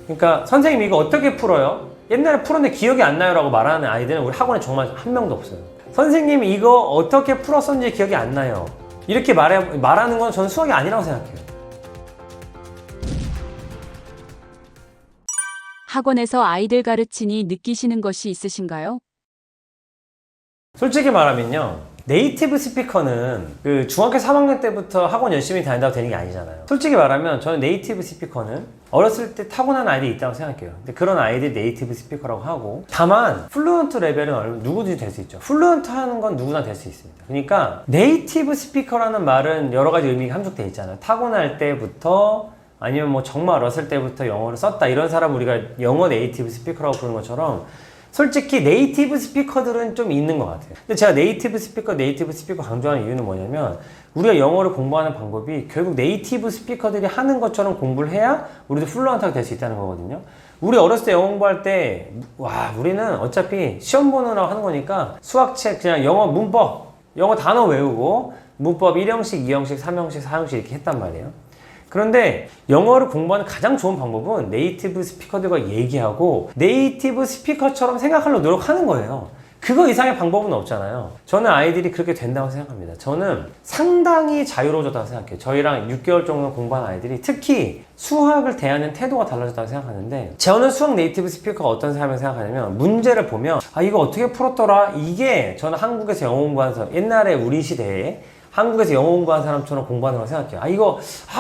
그러니까 선생님 이거 어떻게 풀어요? 옛날에 풀었는데 기억이 안 나요 라고 말하는 아이들은 우리 학원에 정말 한 명도 없어요. 선생님 이거 어떻게 풀었었는지 기억이 안 나요. 이렇게 말하는 건 저는 수학이 아니라고 생각해요. 학원에서 아이들 가르치니 느끼시는 것이 있으신가요? 솔직히 말하면요, 네이티브 스피커는 그 중학교 3학년 때부터 학원 열심히 다닌다고 되는 게 아니잖아요. 솔직히 말하면 저는 네이티브 스피커는 어렸을 때 타고난 아이들이 있다고 생각해요. 근데 그런 아이들이 네이티브 스피커라고 하고, 다만 플루언트 레벨은 누구든지 될 수 있죠. 플루언트 하는 건 누구나 될 수 있습니다. 그러니까 네이티브 스피커라는 말은 여러 가지 의미가 함축되어 있잖아요. 타고날 때부터 아니면 뭐 정말 어렸을 때부터 영어를 썼다, 이런 사람 우리가 영어 네이티브 스피커라고 부르는 것처럼 솔직히 네이티브 스피커들은 좀 있는 것 같아요. 근데 제가 네이티브 스피커 강조하는 이유는 뭐냐면, 우리가 영어를 공부하는 방법이 결국 네이티브 스피커들이 하는 것처럼 공부를 해야 우리도 플루언트가 될 수 있다는 거거든요. 우리 어렸을 때 영어 공부할 때, 우리는 어차피 시험 보느라고 하는 거니까 수학책 그냥 영어 문법, 영어 단어 외우고 문법 1형식, 2형식, 3형식, 4형식 이렇게 했단 말이에요. 그런데 영어를 공부하는 가장 좋은 방법은 네이티브 스피커들과 얘기하고 네이티브 스피커처럼 생각하려고 노력하는 거예요. 그거 이상의 방법은 없잖아요. 저는 아이들이 그렇게 된다고 생각합니다. 저는 상당히 자유로워졌다고 생각해요. 저희랑 6개월 정도 공부한 아이들이 특히 수학을 대하는 태도가 달라졌다고 생각하는데, 저는 수학 네이티브 스피커가 어떤 사람을 생각하냐면, 문제를 보면 이거 어떻게 풀었더라? 이게 저는 한국에서 영어 공부하면서 옛날에 우리 시대에 한국에서 영어 공부한 사람처럼 공부하는 걸 생각해요.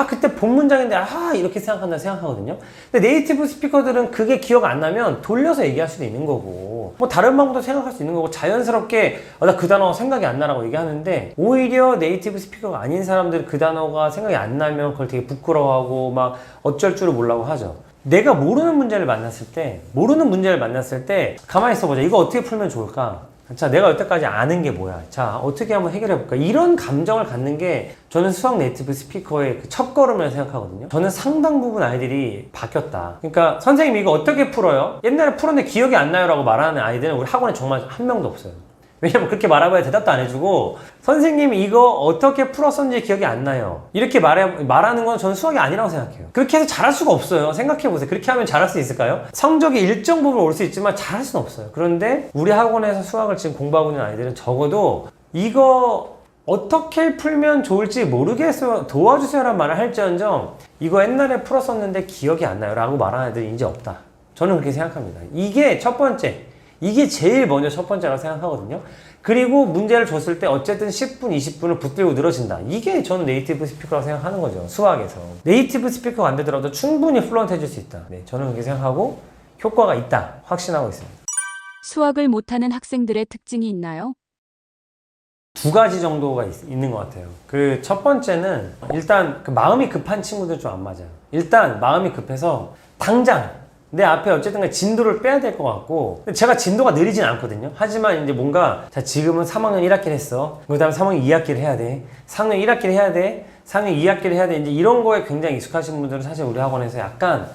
그때 본 문장인데, 이렇게 생각한다 생각하거든요. 근데 네이티브 스피커들은 그게 기억 안 나면 돌려서 얘기할 수도 있는 거고, 뭐 다른 방법도 생각할 수 있는 거고, 자연스럽게, 나 그 단어가 생각이 안 나라고 얘기하는데, 오히려 네이티브 스피커가 아닌 사람들은 그 단어가 생각이 안 나면 그걸 되게 부끄러워하고, 막 어쩔 줄을 모르고 하죠. 내가 모르는 문제를 만났을 때, 가만히 있어보자. 이거 어떻게 풀면 좋을까? 자, 내가 여태까지 아는 게 뭐야? 자, 어떻게 한번 해결해볼까? 이런 감정을 갖는 게 저는 수학 네이티브 스피커의 그 첫걸음이라고 생각하거든요. 저는 상당 부분 아이들이 바뀌었다. 그러니까 선생님 이거 어떻게 풀어요? 옛날에 풀었는데 기억이 안 나요 라고 말하는 아이들은 우리 학원에 정말 한 명도 없어요. 왜냐면 그렇게 말해봐야 대답도 안 해주고, 선생님 이거 어떻게 풀었었는지 기억이 안 나요. 이렇게 말하는 건 저는 수학이 아니라고 생각해요. 그렇게 해서 잘할 수가 없어요. 생각해보세요. 그렇게 하면 잘할 수 있을까요? 성적이 일정 부분 올 수 있지만 잘할 수는 없어요. 그런데 우리 학원에서 수학을 지금 공부하고 있는 아이들은 적어도 이거 어떻게 풀면 좋을지 모르겠어요, 도와주세요 라는 말을 할지언정, 이거 옛날에 풀었었는데 기억이 안 나요 라고 말하는 애들이 이제 없다. 저는 그렇게 생각합니다. 이게 첫 번째, 이게 제일 먼저 첫 번째라고 생각하거든요. 그리고 문제를 줬을 때 어쨌든 10분, 20분을 붙들고 늘어진다. 이게 저는 네이티브 스피커라고 생각하는 거죠. 수학에서. 네이티브 스피커가 안 되더라도 충분히 플루언트 해줄 수 있다. 네, 저는 그렇게 생각하고 효과가 있다. 확신하고 있습니다. 수학을 못하는 학생들의 특징이 있나요? 두 가지 정도가 있는 것 같아요. 그 첫 번째는 일단 그 마음이 급한 친구들 좀 안 맞아요. 일단 마음이 급해서 당장 내 앞에 어쨌든 진도를 빼야 될 것 같고, 제가 진도가 느리진 않거든요. 하지만 이제 뭔가, 자, 지금은 3학년 1학기를 했어. 그 다음에 3학년 2학기를 해야 돼. 4학년 1학기를 해야 돼. 4학년 2학기를 해야 돼. 이제 이런 거에 굉장히 익숙하신 분들은 사실 우리 학원에서 약간,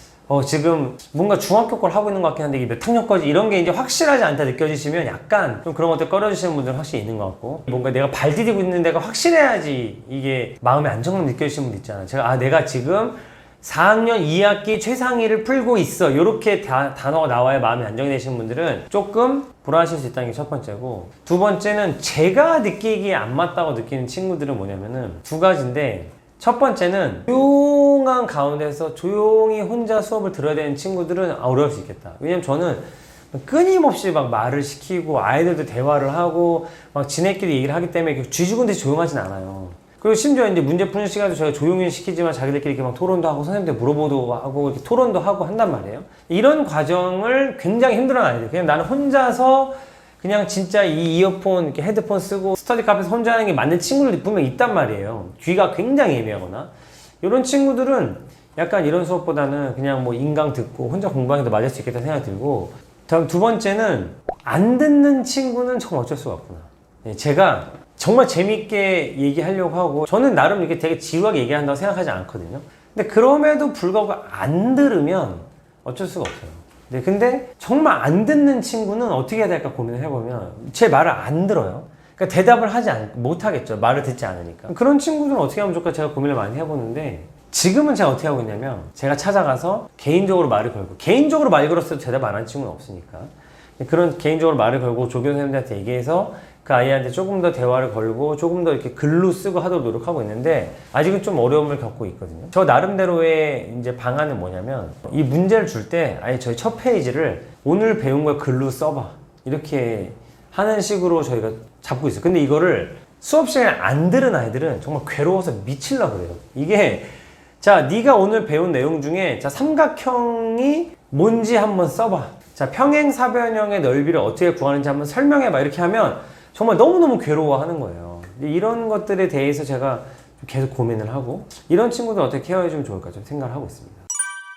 지금 뭔가 중학교 걸 하고 있는 것 같긴 한데 이게 몇 학년 거지? 이런 게 이제 확실하지 않다 느껴지시면 약간 좀 그런 것들 꺼려주시는 분들은 확실히 있는 것 같고, 뭔가 내가 발 디디고 있는 데가 확실해야지 이게 마음의 안정감 느껴지시는 분들 있잖아요. 내가 지금 4학년 2학기 최상위를 풀고 있어, 이렇게 단어가 나와야 마음이 안정이 되시는 분들은 조금 불안하실 수 있다는 게 첫 번째고, 두 번째는 제가 느끼기에 안 맞다고 느끼는 친구들은 뭐냐면은 두 가지인데, 첫 번째는 조용한 가운데서 조용히 혼자 수업을 들어야 되는 친구들은 어려울 수 있겠다. 왜냐면 저는 끊임없이 막 말을 시키고 아이들도 대화를 하고 막 지네끼리 얘기를 하기 때문에 쥐죽은 듯이 조용하진 않아요. 그리고 심지어 이제 문제 푸는 시간도 저희가 조용히 시키지만 자기들끼리 이렇게 막 토론도 하고 선생님한테 물어보도 하고 이렇게 토론도 하고 한단 말이에요. 이런 과정을 굉장히 힘들어하는 아이들. 그냥 나는 혼자서 그냥 진짜 이 이어폰, 이렇게 헤드폰 쓰고 스터디 카페에서 혼자 하는 게 맞는 친구들이 분명 있단 말이에요. 귀가 굉장히 예민하거나. 이런 친구들은 약간 이런 수업보다는 그냥 뭐 인강 듣고 혼자 공부하는 게 더 맞을 수 있겠다 생각이 들고, 다음 두 번째는 안 듣는 친구는 정말 어쩔 수가 없구나. 제가 정말 재밌게 얘기하려고 하고, 저는 나름 이렇게 되게 지루하게 얘기한다고 생각하지 않거든요. 근데 그럼에도 불구하고 안 들으면 어쩔 수가 없어요. 네, 근데 정말 안 듣는 친구는 어떻게 해야 될까 고민을 해보면 제 말을 안 들어요. 그러니까 대답을 못 하겠죠. 말을 듣지 않으니까. 그런 친구들은 어떻게 하면 좋을까 제가 고민을 많이 해보는데, 지금은 제가 어떻게 하고 있냐면 제가 찾아가서 개인적으로 말을 걸고, 개인적으로 말 걸었어도 대답 안 하는 친구는 없으니까 그런 개인적으로 말을 걸고 조교 선생님한테 얘기해서 그 아이한테 조금 더 대화를 걸고 조금 더 이렇게 글로 쓰고 하도록 노력하고 있는데 아직은 좀 어려움을 겪고 있거든요. 저 나름대로의 이제 방안은 뭐냐면 이 문제를 줄 때 아예 저희 첫 페이지를 오늘 배운 걸 글로 써봐 이렇게 하는 식으로 저희가 잡고 있어요. 근데 이거를 수업 시간에 안 들은 아이들은 정말 괴로워서 미치려고 그래요. 이게 자, 네가 오늘 배운 내용 중에 자, 삼각형이 뭔지 한번 써봐. 자, 평행사변형의 넓이를 어떻게 구하는지 한번 설명해봐. 이렇게 하면 정말 너무너무 괴로워하는 거예요. 이런 것들에 대해서 제가 계속 고민을 하고 이런 친구들 어떻게 케어해주면 좋을까 좀 생각을 하고 있습니다.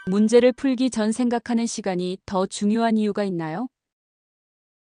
문제를 풀기 전 생각하는 시간이 더 중요한 이유가 있나요?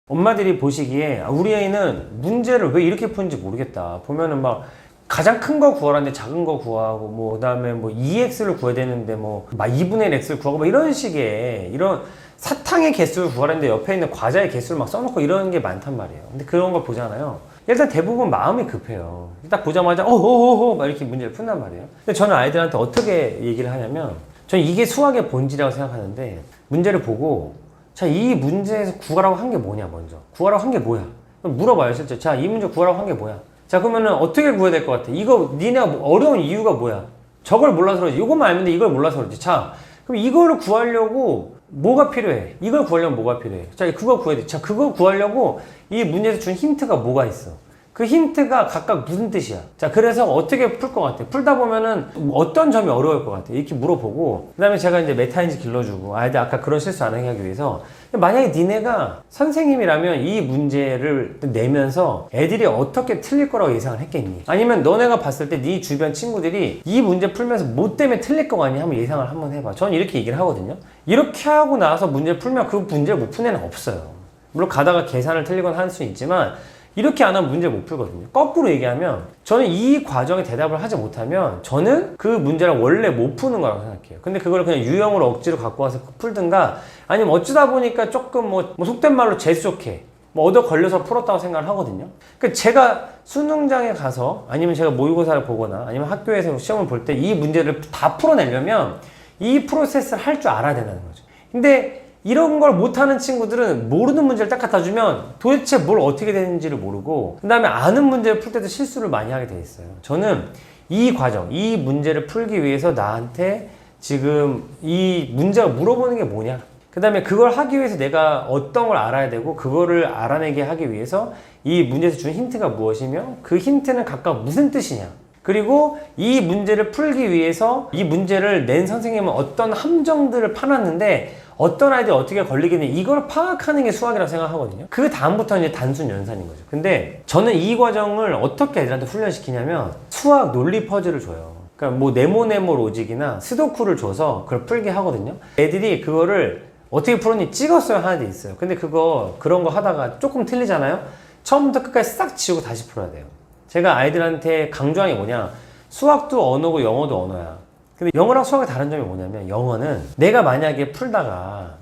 엄마들이 보시기에 우리 애는 문제를 왜 이렇게 푸는지 모르겠다. 보면은 막 가장 큰 거 구하라는데 작은 거 구하고 뭐 그다음에 뭐 2x를 구해야 되는데 뭐 막 2분의 1 x를 구하고 뭐 이런 식의 이런 사탕의 개수를 구하라는데 옆에 있는 과자의 개수를 막 써놓고 이런 게 많단 말이에요. 근데 그런 걸 보잖아요. 일단 대부분 마음이 급해요. 딱 보자마자 어허허허 막 이렇게 문제를 푼단 말이에요. 근데 저는 아이들한테 어떻게 얘기를 하냐면 저는 이게 수학의 본질이라고 생각하는데 문제를 보고 자, 이 문제에서 구하라고 한 게 뭐냐 먼저. 구하라고 한 게 뭐야? 그럼 물어봐요 실제. 자, 이 문제 구하라고 한 게 뭐야? 자, 그러면은 어떻게 구해야 될 것 같아? 이거 니네가 어려운 이유가 뭐야? 저걸 몰라서 그러지. 이것만 알면 돼. 이걸 몰라서 그러지. 자, 그럼 이거를 구하려고 뭐가 필요해? 이걸 구하려면 뭐가 필요해? 자, 그거 구해야 돼. 자, 그거 구하려고 이 문제에서 준 힌트가 뭐가 있어? 그 힌트가 각각 무슨 뜻이야? 자, 그래서 어떻게 풀 것 같아? 풀다 보면은 어떤 점이 어려울 것 같아? 이렇게 물어보고, 그 다음에 제가 이제 메타인지 길러주고, 아이들 아까 그런 실수 안 하게 하기 위해서, 만약에 니네가 선생님이라면 이 문제를 내면서 애들이 어떻게 틀릴 거라고 예상을 했겠니? 아니면 너네가 봤을 때 네 주변 친구들이 이 문제 풀면서 뭐 때문에 틀릴 거 같니? 한번 예상을 한번 해봐. 저는 이렇게 얘기를 하거든요. 이렇게 하고 나서 문제 풀면 그 문제를 못 푸는 애는 없어요. 물론 가다가 계산을 틀리거나 할 수는 있지만, 이렇게 안 하면 문제를 못 풀거든요. 거꾸로 얘기하면 저는 이 과정에 대답을 하지 못하면 저는 그 문제를 원래 못 푸는 거라고 생각해요. 근데 그걸 그냥 유형으로 억지로 갖고 와서 풀든가 아니면 어쩌다 보니까 조금 뭐 속된 말로 재수 좋게 뭐 얻어 걸려서 풀었다고 생각을 하거든요. 그러니까 제가 수능장에 가서 아니면 제가 모의고사를 보거나 아니면 학교에서 시험을 볼 때 이 문제를 다 풀어내려면 이 프로세스를 할 줄 알아야 된다는 거죠. 근데 이런 걸 못하는 친구들은 모르는 문제를 딱 갖다 주면 도대체 뭘 어떻게 되는지를 모르고 그 다음에 아는 문제를 풀 때도 실수를 많이 하게 돼 있어요. 저는 이 과정, 이 문제를 풀기 위해서 나한테 지금 이 문제가 물어보는 게 뭐냐, 그 다음에 그걸 하기 위해서 내가 어떤 걸 알아야 되고 그거를 알아내게 하기 위해서 이 문제에서 준 힌트가 무엇이며 그 힌트는 각각 무슨 뜻이냐, 그리고 이 문제를 풀기 위해서 이 문제를 낸 선생님은 어떤 함정들을 파놨는데 어떤 아이들이 어떻게 걸리겠니, 이걸 파악하는 게 수학이라고 생각하거든요. 그 다음부터는 이제 단순 연산인 거죠. 근데 저는 이 과정을 어떻게 애들한테 훈련시키냐면 수학 논리 퍼즐을 줘요. 그러니까 뭐 네모네모 로직이나 스도쿠를 줘서 그걸 풀게 하거든요. 애들이 그거를 어떻게 풀었니 찍었어야 하는 데 있어요. 근데 그런 거 하다가 조금 틀리잖아요. 처음부터 끝까지 싹 지우고 다시 풀어야 돼요. 제가 아이들한테 강조하는 게 뭐냐, 수학도 언어고 영어도 언어야. 근데 영어랑 수학의 다른 점이 뭐냐면 영어는 내가 만약에 풀다가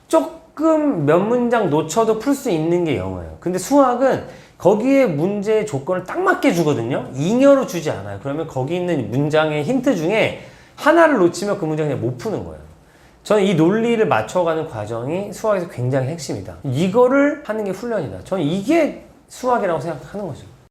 조금 몇 문장 놓쳐도 풀 수 있는 게 영어예요. 근데 수학은 거기에 문제의 조건을 딱 맞게 주거든요. 잉여로 주지 않아요. 그러면 거기 있는 문장의 힌트 중에 하나를 놓치면 그 문장을 그냥 못 푸는 거예요. 저는 이 논리를 맞춰가는 과정이 수학에서 굉장히 핵심이다. 이거를 하는 게 훈련이다. 저는 이게 수학이라고 생각하는 거죠.